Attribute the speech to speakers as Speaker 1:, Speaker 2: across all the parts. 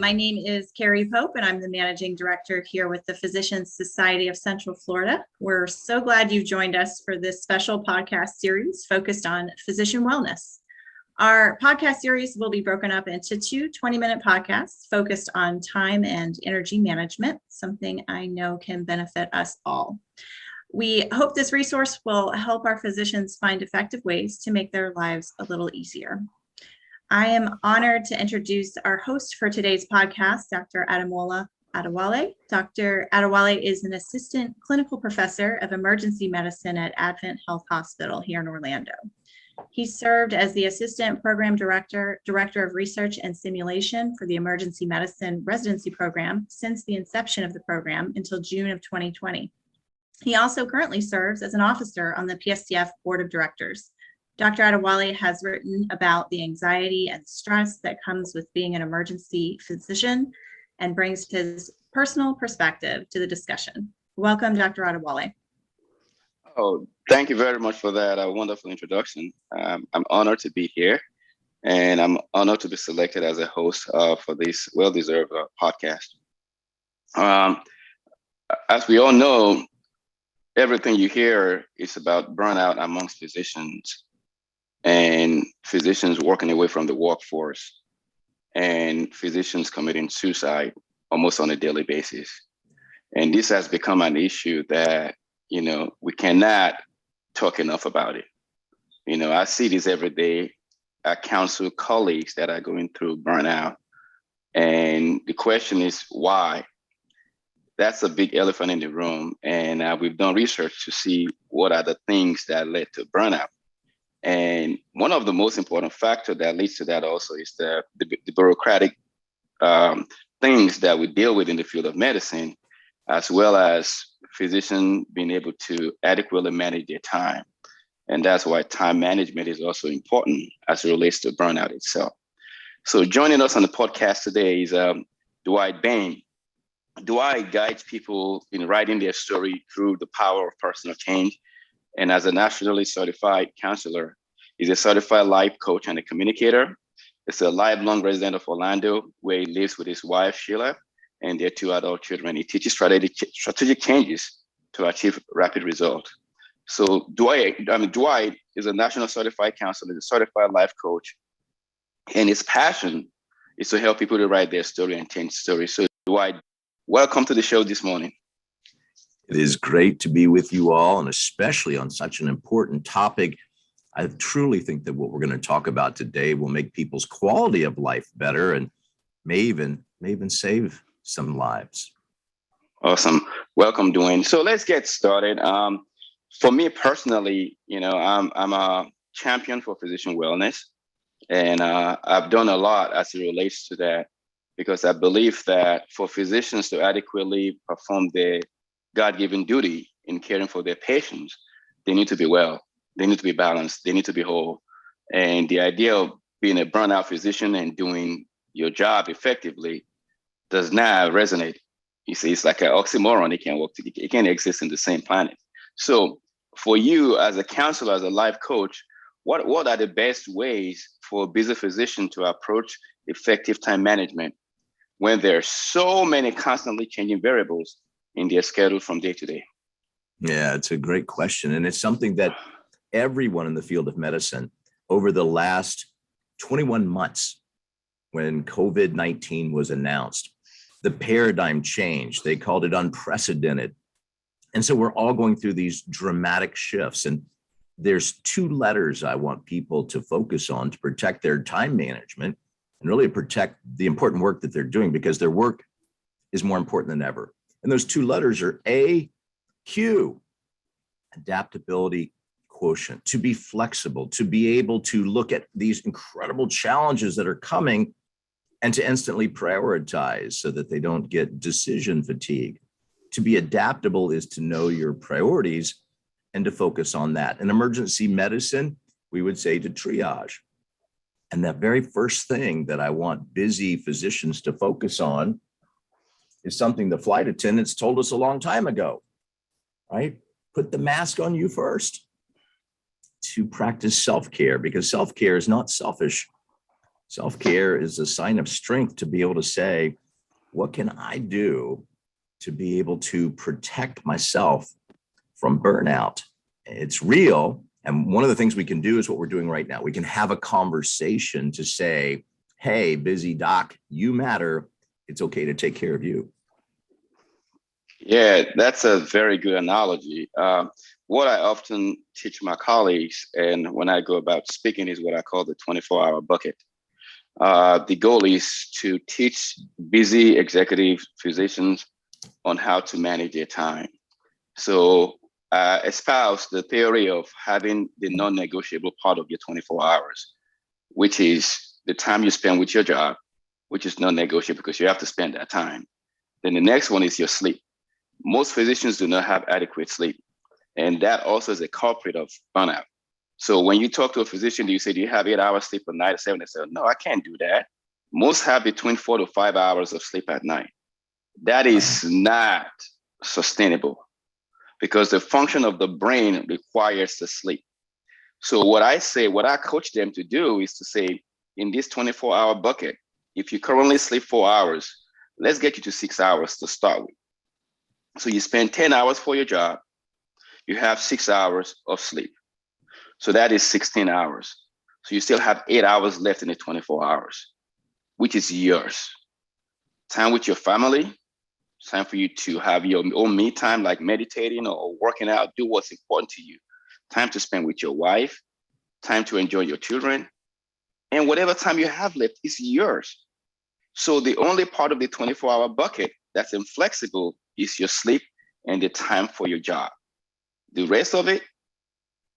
Speaker 1: My name is Carrie Pope, and I'm the Managing Director here with the Physicians Society of Central Florida. We're so glad you've joined us for this special podcast series focused on physician wellness. Our podcast series will be broken up into two 20-minute podcasts focused on time and energy management, something I know can benefit us all. We hope this resource will help our physicians find effective ways to make their lives a little easier. I am honored to introduce our host for today's podcast, Dr. Ademola Adewale. Dr. Adewale is an assistant clinical professor of emergency medicine at AdventHealth Hospital here in Orlando. He served as the assistant program director of research and simulation for the emergency medicine residency program since the inception of the program until June of 2020. He also currently serves as an officer on the PSTF board of directors. Dr. Adewale has written about the anxiety and stress that comes with being an emergency physician and brings his personal perspective to the discussion. Welcome, Dr. Adewale.
Speaker 2: Oh, thank you very much for that wonderful introduction. I'm honored to be here, and I'm honored to be selected as a host for this well-deserved podcast. As we all know, everything you hear is about burnout amongst physicians and physicians walking away from the workforce and physicians committing suicide almost on a daily basis. And this has become an issue that, we cannot talk enough about it. I see this every day. I counsel colleagues that are going through burnout. And the question is why? That's a big elephant in the room. And we've done research to see what are the things that led to burnout. And one of the most important factors that leads to that also is the bureaucratic things that we deal with in the field of medicine, as well as physicians being able to adequately manage their time. And that's why time management is also important as it relates to burnout itself. So joining us on the podcast today is Dwight Bain. Dwight guides people in writing their story through the power of personal change. And as a nationally certified counselor, he's a certified life coach and a communicator. He's a lifelong resident of Orlando, where he lives with his wife, Sheila, and their two adult children. He teaches strategic changes to achieve rapid results. So Dwight is a national certified counselor, he's a certified life coach, and his passion is to help people to write their story and change stories. So Dwight, welcome to the show this morning.
Speaker 3: It is great to be with you all, and especially on such an important topic. I truly think that what we're going to talk about today will make people's quality of life better and may even save some lives.
Speaker 2: Awesome. Welcome, Dwayne. So let's get started. For me personally, I'm a champion for physician wellness, and I've done a lot as it relates to that, because I believe that for physicians to adequately perform their God-given duty in caring for their patients, they need to be well, they need to be balanced, they need to be whole. And the idea of being a burnout physician and doing your job effectively does not resonate. You see, it's like an oxymoron. It can't work. It can't exist in the same planet. So for you as a counselor, as a life coach, what are the best ways for a busy physician to approach effective time management when there are so many constantly changing variables in their schedule from day to day?
Speaker 3: Yeah, it's a great question. And it's something that everyone in the field of medicine over the last 21 months, when COVID-19 was announced, the paradigm changed. They called it unprecedented. And so we're all going through these dramatic shifts. And there's two letters I want people to focus on to protect their time management and really protect the important work that they're doing, because their work is more important than ever. And those two letters are AQ, adaptability quotient, to be flexible, to be able to look at these incredible challenges that are coming and to instantly prioritize so that they don't get decision fatigue. To be adaptable is to know your priorities and to focus on that. In emergency medicine, we would say to triage. And that very first thing that I want busy physicians to focus on is something the flight attendants told us a long time ago, right? Put the mask on you first. To practice self-care, because self-care is not selfish. Self-care is a sign of strength to be able to say, what can I do to be able to protect myself from burnout? It's real. And one of the things we can do is what we're doing right now. We can have a conversation to say, hey, busy doc, you matter. It's okay to take care of you.
Speaker 2: Yeah, that's a very good analogy. What I often teach my colleagues, and when I go about speaking, is what I call the 24-hour bucket. The goal is to teach busy executive physicians on how to manage their time. So espouse the theory of having the non-negotiable part of your 24 hours, which is the time you spend with your job, which is non-negotiable because you have to spend that time. Then the next one is your sleep. Most physicians do not have adequate sleep, and that also is a culprit of burnout. So when you talk to a physician, do you say, do you have 8 hours sleep a night, 7 to 7? No, I can't do that. Most have between 4 to 5 hours of sleep at night. That is not sustainable because the function of the brain requires the sleep. So what I coach them to do is to say, in this 24-hour bucket, if you currently sleep 4 hours, let's get you to 6 hours to start with. So you spend 10 hours for your job, you have 6 hours of sleep. So that is 16 hours. So you still have 8 hours left in the 24 hours, which is yours. Time with your family, time for you to have your own me time, like meditating or working out, do what's important to you. Time to spend with your wife, time to enjoy your children, and whatever time you have left is yours. So the only part of the 24-hour bucket that's inflexible is your sleep and the time for your job. The rest of it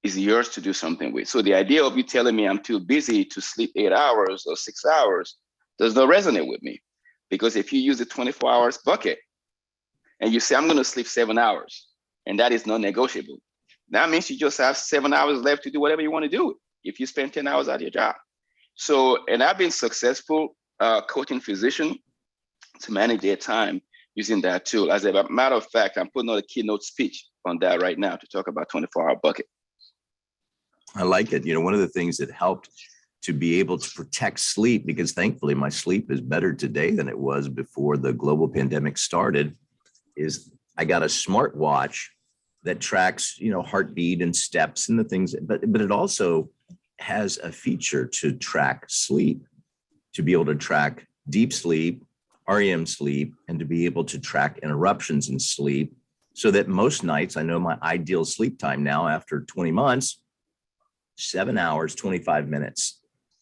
Speaker 2: is yours to do something with. So the idea of you telling me I'm too busy to sleep 8 hours or 6 hours does not resonate with me. Because if you use the 24 hours bucket and you say, I'm going to sleep 7 hours, and that is non-negotiable, that means you just have 7 hours left to do whatever you want to do if you spend 10 hours at your job. So, and I've been successful coaching physicians to manage their time using that tool. As a matter of fact, I'm putting on a keynote speech on that right now to talk about 24-hour bucket.
Speaker 3: I like it. You know, one of the things that helped to be able to protect sleep, because thankfully my sleep is better today than it was before the global pandemic started, is I got a smartwatch that tracks, you know, heartbeat and steps and the things, but it also has a feature to track sleep, to be able to track deep sleep, REM sleep, and to be able to track interruptions in sleep, so that most nights, I know my ideal sleep time now after 20 months, 7 hours, 25 minutes.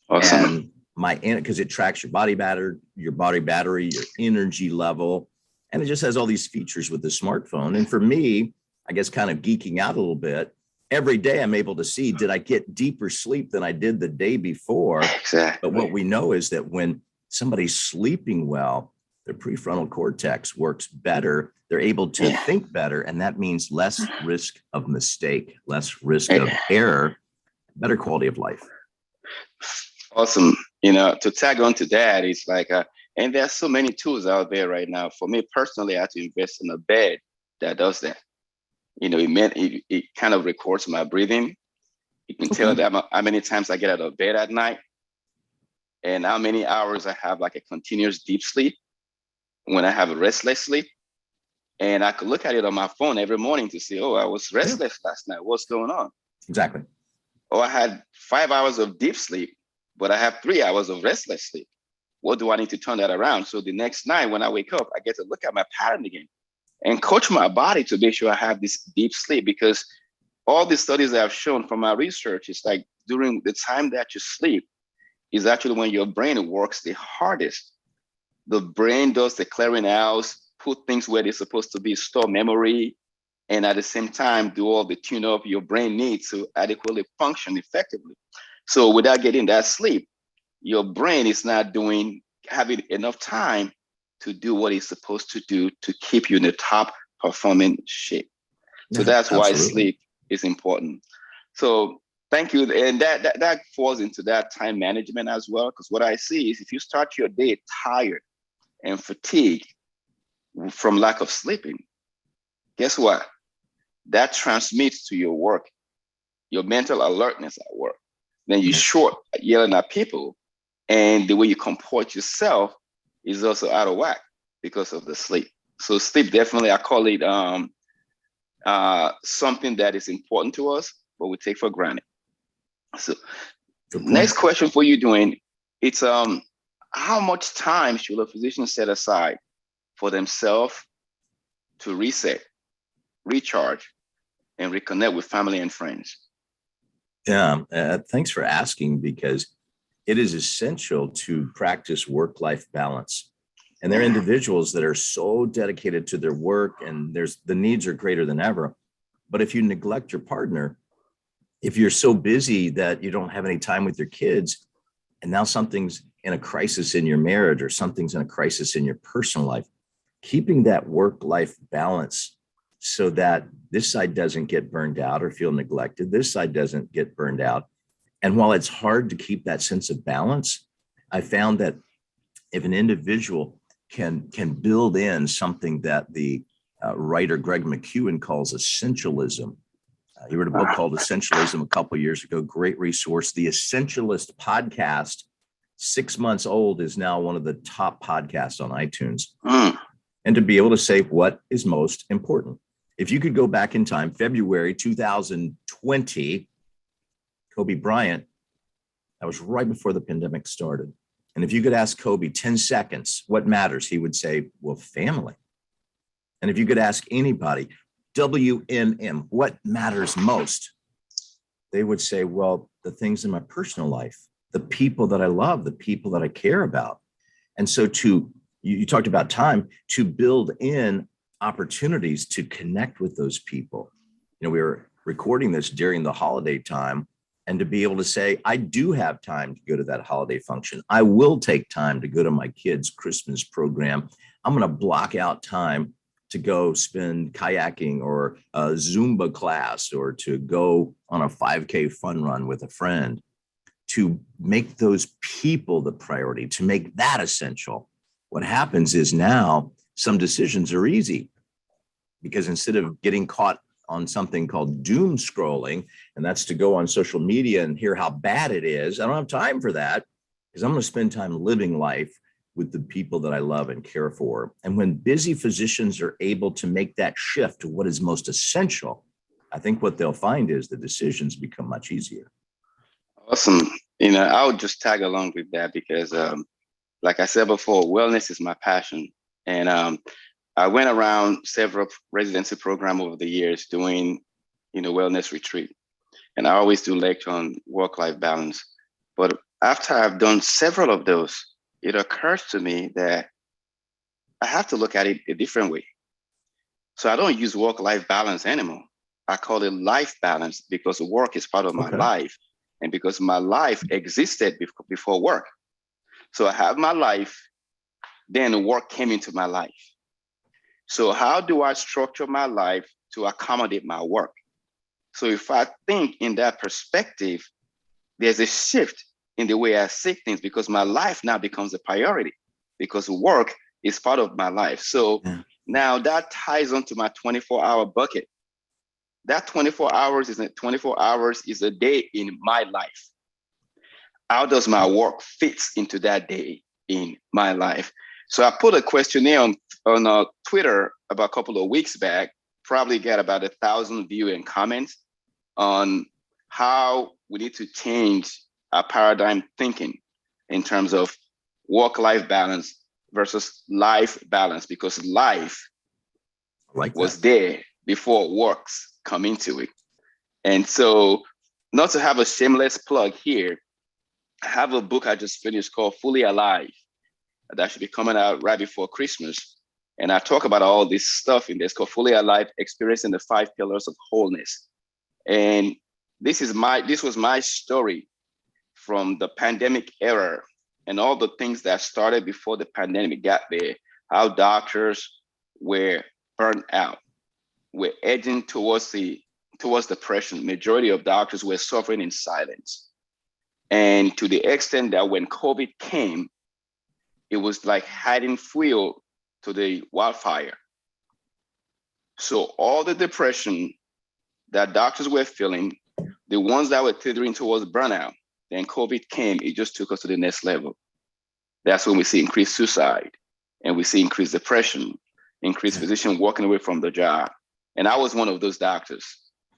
Speaker 2: Awesome.
Speaker 3: And because it tracks your body battery, your energy level, and it just has all these features with the smartphone. And for me, I guess kind of geeking out a little bit, every day I'm able to see, did I get deeper sleep than I did the day before?
Speaker 2: Exactly.
Speaker 3: But what we know is that when somebody's sleeping well, their prefrontal cortex works better. They're able to think better. And that means less risk of mistake, less risk of error, better quality of life.
Speaker 2: Awesome. You know, to tag on to that, it's like, and there's so many tools out there right now. For me personally, I had to invest in a bed that does that. You know, it kind of records my breathing. You can tell that how many times I get out of bed at night and how many hours I have like a continuous deep sleep when I have a restless sleep. And I could look at it on my phone every morning to see, oh, I was restless last night. What's going on?
Speaker 3: Exactly.
Speaker 2: Oh, I had 5 hours of deep sleep, but I have 3 hours of restless sleep. What do I need to turn that around? So the next night when I wake up, I get to look at my pattern again and coach my body to make sure I have this deep sleep, because all the studies that I've shown from my research is like during the time that you sleep is actually when your brain works the hardest. The brain does the clearing out, put things where they're supposed to be, store memory, and at the same time, do all the tune up your brain needs to adequately function effectively. So without getting that sleep, your brain is not having enough time to do what it's supposed to do to keep you in the top performing shape. So that's why sleep is important. So thank you. And that falls into that time management as well, because what I see is if you start your day tired and fatigued from lack of sleeping, guess what? That transmits to your work, your mental alertness at work. Then you short yelling at people And the way you comport yourself is also out of whack because of the sleep. So sleep, definitely, I call it something that is important to us, but we take for granted. So next question for you, Dwayne, it's how much time should a physician set aside for themselves to reset, recharge, and reconnect with family and friends?
Speaker 3: Yeah, thanks for asking, because it is essential to practice work-life balance. And there are individuals that are so dedicated to their work, and the needs are greater than ever. But if you neglect your partner, if you're so busy that you don't have any time with your kids, and now something's in a crisis in your marriage or something's in a crisis in your personal life, keeping that work-life balance so that this side doesn't get burned out or feel neglected, this side doesn't get burned out. And while it's hard to keep that sense of balance, I found that if an individual can build in something that the writer Greg McEwen calls essentialism. He wrote a book called Essentialism a couple of years ago, great resource. The Essentialist podcast, 6 months old, is now one of the top podcasts on iTunes. And to be able to say what is most important. If you could go back in time, February 2020, Kobe Bryant, that was right before the pandemic started. And if you could ask Kobe 10 seconds, what matters? He would say, well, family. And if you could ask anybody, WMM, what matters most? They would say, well, the things in my personal life, the people that I love, the people that I care about. And so you talked about time, to build in opportunities to connect with those people. We were recording this during the holiday time, and to be able to say, I do have time to go to that holiday function. I will take time to go to my kids' Christmas program. I'm going to block out time to go spend kayaking or a Zumba class, or to go on a 5K fun run with a friend, to make those people the priority, to make that essential. What happens is now some decisions are easy, because instead of getting caught on something called doom scrolling, and that's to go on social media and hear how bad it is, I don't have time for that, because I'm going to spend time living life with the people that I love and care for. And when busy physicians are able to make that shift to what is most essential, I think what they'll find is the decisions become much easier.
Speaker 2: Awesome. I would just tag along with that, because like I said before, wellness is my passion. And I went around several residency programs over the years doing, wellness retreat. And I always do lecture on work-life balance. But after I've done several of those, it occurs to me that I have to look at it a different way. So I don't use work-life balance anymore. I call it life balance, because work is part of my life, and because my life existed before work. So I have my life, then work came into my life. So how do I structure my life to accommodate my work? So if I think in that perspective, there's a shift in the way I see things, because my life now becomes a priority, because work is part of my life. So now that ties onto my 24-hour bucket. That 24 hours is a day in my life. How does my work fit into that day in my life? So I put a questionnaire on Twitter about a couple of weeks back, probably got about 1,000 views and comments on how we need to change our paradigm thinking in terms of work-life balance versus life balance, because life was there before works come into it. And so, not to have a shameless plug here, I have a book I just finished called Fully Alive that should be coming out right before Christmas. And I talk about all this stuff in this called Fully Alive, Experiencing the 5 Pillars of Wholeness. And this was my story from the pandemic era and all the things that started before the pandemic got there, how doctors were burnt out, were edging towards depression. Majority of doctors were suffering in silence. And to the extent that when COVID came, it was like adding fuel to the wildfire. So all the depression that doctors were feeling, the ones that were teetering towards burnout, then COVID came, it just took us to the next level. That's when we see increased suicide, and we see increased depression, increased physician walking away from the job. And I was one of those doctors.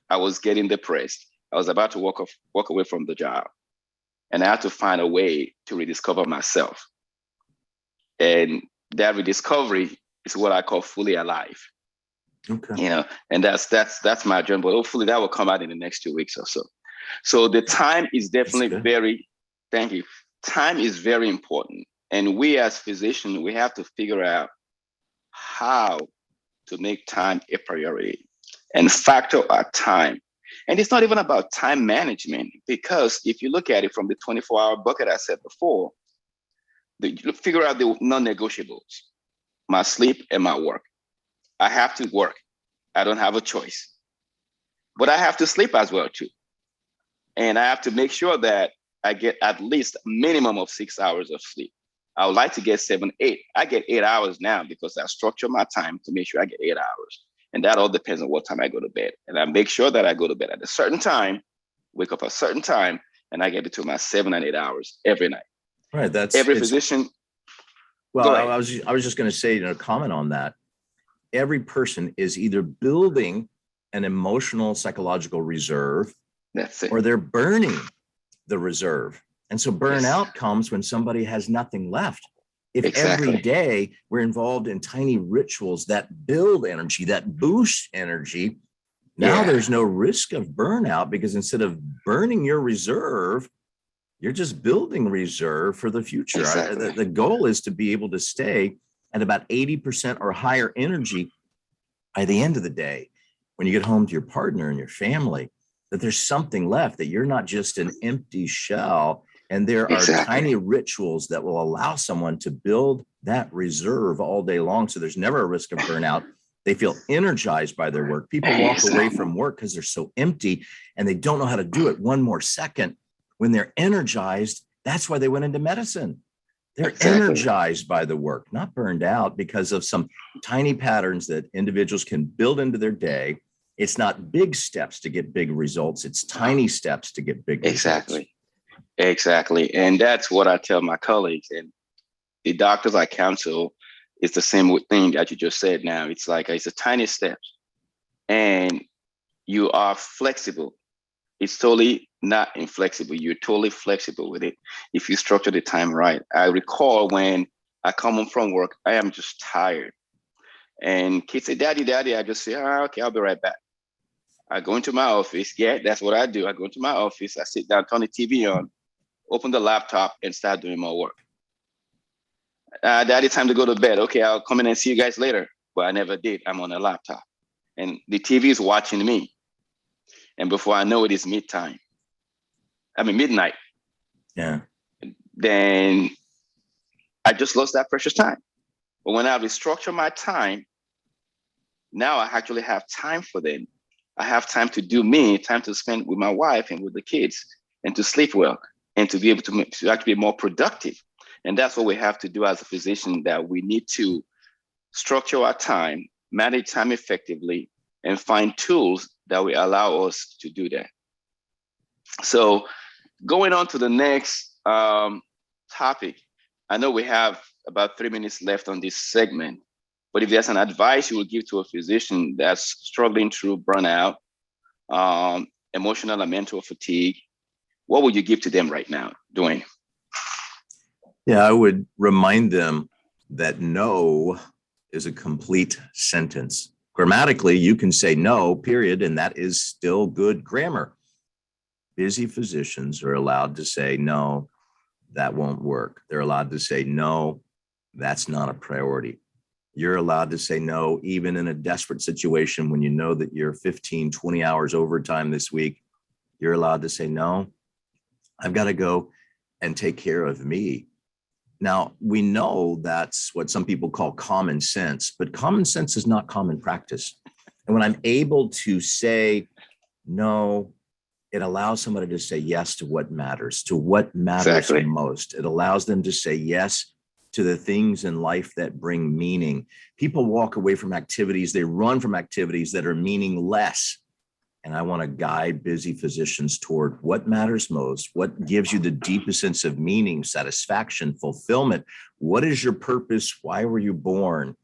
Speaker 2: I was getting depressed. I was about to walk away from the job. And I had to find a way to rediscover myself. And that rediscovery is what I call fully alive.
Speaker 3: Okay.
Speaker 2: And that's my journey. But hopefully that will come out in the next 2 weeks or so. So the time is definitely thank you. Time is very important. And we as physicians, we have to figure out how to make time a priority and factor our time. And it's not even about time management, because if you look at it from the 24-hour bucket I said before, you figure out the non-negotiables, my sleep and my work. I have to work. I don't have a choice. But I have to sleep as well too. And I have to make sure that I get at least a minimum of 6 hours of sleep. I would like to get 7, 8. I get 8 hours now because I structure my time to make sure I get 8 hours. And that all depends on what time I go to bed. And I make sure that I go to bed at a certain time, wake up at a certain time, and I get between my 7 and 8 hours every night.
Speaker 3: Right.
Speaker 2: Every physician.
Speaker 3: Well, I was just going to say, comment on that. Every person is either building an emotional, psychological reserve,
Speaker 2: that's it,
Speaker 3: or they're burning the reserve. And so burnout comes when somebody has nothing left. If every day we're involved in tiny rituals that build energy, that boost energy, now there's no risk of burnout, because instead of burning your reserve, you're just building reserve for the future. The goal is to be able to stay at about 80% or higher energy by the end of the day. When you get home to your partner and your family, that there's something left, that you're not just an empty shell. And there are tiny rituals that will allow someone to build that reserve all day long. So there's never a risk of burnout. They feel energized by their work. People walk away from work because they're so empty and they don't know how to do it one more second. When they're energized, that's why they went into medicine. They're energized by the work, not burned out because of some tiny patterns that individuals can build into their day. It's not big steps to get big results. It's tiny steps to get big results.
Speaker 2: Exactly. And that's what I tell my colleagues and the doctors I counsel. It's the same thing that you just said now. It's like, it's a tiny steps and you are flexible. It's totally not inflexible. You're totally flexible with it if you structure the time right. I recall when I come home from work, I am just tired. And kids say, Daddy, I just say, okay, I'll be right back. I go into my office. Yeah, that's what I do. I go into my office, I sit down, turn the TV on, open the laptop and start doing my work. Daddy, time to go to bed. Okay, I'll come in and see you guys later. But I never did. I'm on a laptop and the TV is watching me. And before I know it, it's midnight.
Speaker 3: Yeah.
Speaker 2: Then I just lost that precious time. But when I restructure my time, now I actually have time for them. I have time to do me, time to spend with my wife and with the kids, and to sleep well, and to be able to actually be more productive. And that's what we have to do as a physician, that we need to structure our time, manage time effectively, and find tools that will allow us to do that. So going on to the next topic, I know we have about 3 minutes left on this segment, but if there's an advice you would give to a physician that's struggling through burnout, emotional and mental fatigue, what would you give to them right now, Dwayne?
Speaker 3: Yeah, I would remind them that no is a complete sentence. Grammatically, you can say no, period, and that is still good grammar. Busy physicians are allowed to say, no, that won't work. They're allowed to say, no, that's not a priority. You're allowed to say no, even in a desperate situation when you know that you're 15, 20 hours overtime this week. You're allowed to say, no, I've got to go and take care of me. Now, we know that's what some people call common sense, but common sense is not common practice. And when I'm able to say no, it allows somebody to say yes to what matters most. It allows them to say yes to the things in life that bring meaning. People walk away from activities, they run from activities that are meaningless. And I want to guide busy physicians toward what matters most, what gives you the deepest sense of meaning, satisfaction, fulfillment. What is your purpose? Why were you born?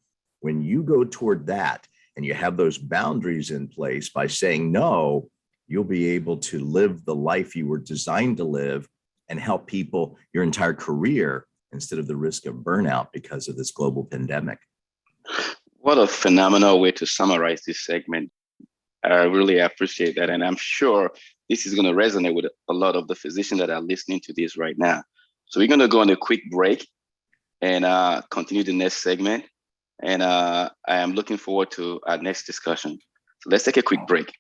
Speaker 3: When you go toward that and you have those boundaries in place by saying no, you'll be able to live the life you were designed to live and help people your entire career instead of the risk of burnout because of this global pandemic.
Speaker 2: What a phenomenal way to summarize this segment. I really appreciate that. And I'm sure this is going to resonate with a lot of the physicians that are listening to this right now. So we're going to go on a quick break and continue the next segment. And I am looking forward to our next discussion. So let's take a quick break.